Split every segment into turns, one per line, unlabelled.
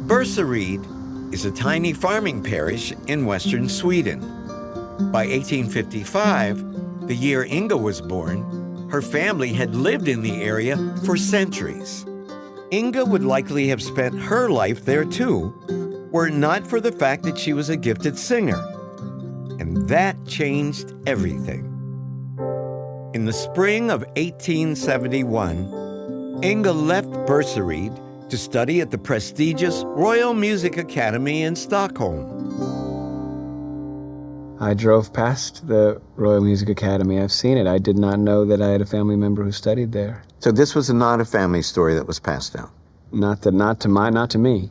Burseryd is a tiny farming parish in western Sweden. By 1855, the year Inga was born, her family had lived in the area for centuries. Inga would likely have spent her life there too, were it not for the fact that she was a gifted singer. And that changed everything. In the spring of 1871, Inga left Burseryd to study at the prestigious Royal Music Academy in Stockholm.
I drove past the Royal Music Academy. I've seen it. I did not know that I had a family member who studied there.
So this was not a family story that was passed down?
Not to me.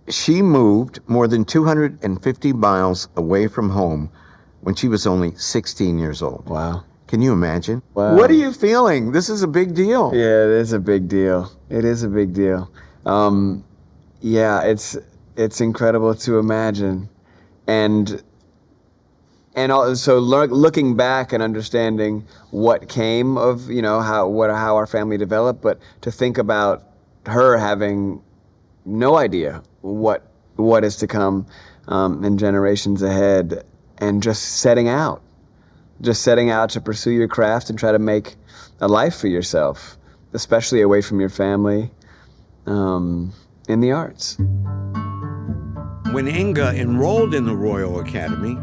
She moved more than 250 miles away from home when she was only 16 years old.
Wow.
Can you imagine?
Wow.
What are you feeling? This is a big deal.
Yeah, it is a big deal. It is a big deal. Yeah, it's incredible to imagine. And also looking back and understanding what came of, how our family developed, but to think about her having no idea what is to come in generations ahead, and just setting out to pursue your craft and try to make a life for yourself, especially away from your family, in the arts.
When Inga enrolled in the Royal Academy,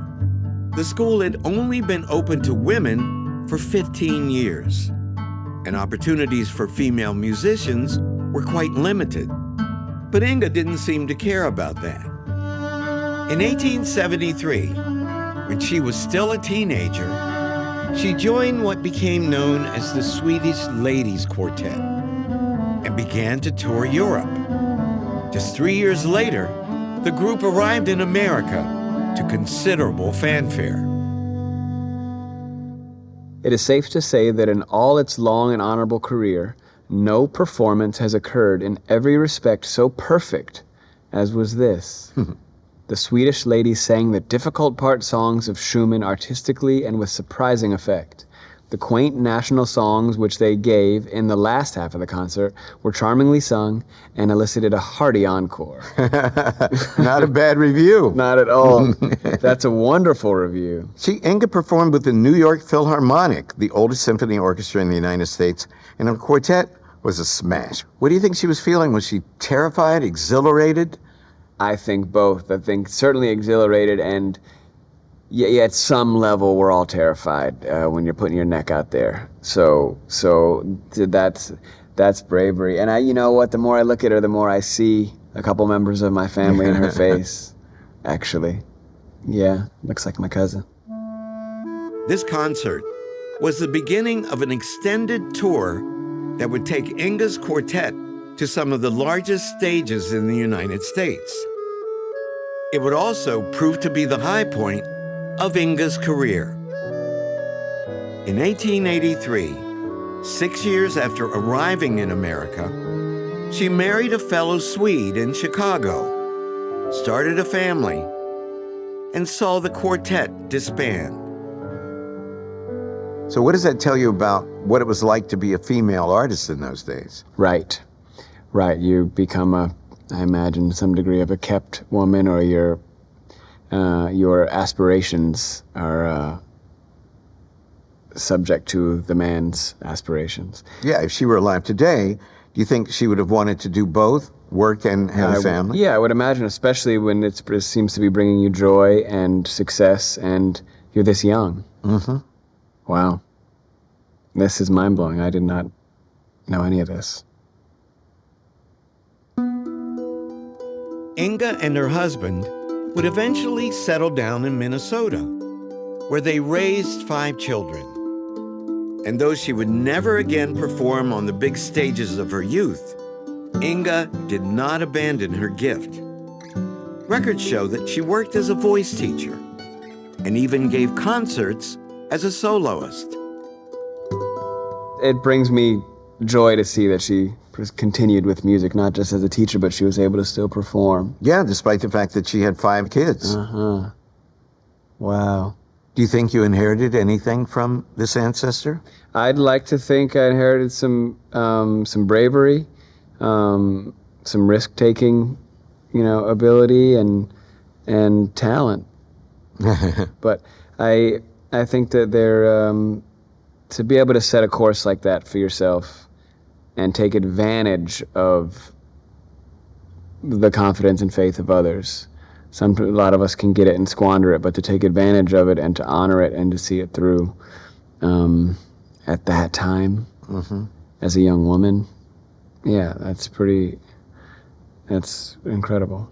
the school had only been open to women for 15 years, and opportunities for female musicians were quite limited. But Inga didn't seem to care about that. In 1873, when she was still a teenager, she joined what became known as the Swedish Ladies Quartet and began to tour Europe. Just 3 years later, the group arrived in America to considerable fanfare.
It is safe to say that in all its long and honorable career, no performance has occurred in every respect so perfect as was this. The Swedish ladies sang the difficult part songs of Schumann artistically and with surprising effect. The quaint national songs which they gave in the last half of the concert were charmingly sung and elicited a hearty encore.
Not a bad review.
Not at all. That's a wonderful review.
Inga performed with the New York Philharmonic, the oldest symphony orchestra in the United States, and her quartet was a smash. What do you think she was feeling? Was she terrified, exhilarated?
I think both. I think certainly exhilarated, and yeah, at some level we're all terrified when you're putting your neck out there. So that's bravery. And you know what? The more I look at her, the more I see a couple members of my family in her face. Actually, yeah, looks like my cousin.
This concert was the beginning of an extended tour that would take Inga's quartet to some of the largest stages in the United States. It would also prove to be the high point of Inga's career. In 1883, 6 years after arriving in America, she married a fellow Swede in Chicago, started a family, and saw the quartet disband.
So what does that tell you about what it was like to be a female artist in those days?
Right. You become I imagine, some degree of a kept woman, or your aspirations are subject to the man's aspirations.
Yeah, if she were alive today, do you think she would have wanted to do both, work and have a family?
Yeah, I would imagine, especially when it seems to be bringing you joy and success, and you're this young.
Mm-hmm.
Wow. This is mind-blowing. I did not know any of this.
Inga and her husband would eventually settle down in Minnesota, where they raised 5 children. And though she would never again perform on the big stages of her youth, Inga did not abandon her gift. Records show that she worked as a voice teacher and even gave concerts as a soloist.
It brings me joy to see that she continued with music, not just as a teacher, but she was able to still perform.
Yeah, despite the fact that she had 5 kids.
Uh-huh. Wow.
Do you think you inherited anything from this ancestor?
I'd like to think I inherited some bravery, some risk-taking, ability and talent. But I think that to be able to set a course like that for yourself and take advantage of the confidence and faith of others. A lot of us can get it and squander it, but to take advantage of it and to honor it and to see it through at that time as a young woman, yeah, that's incredible.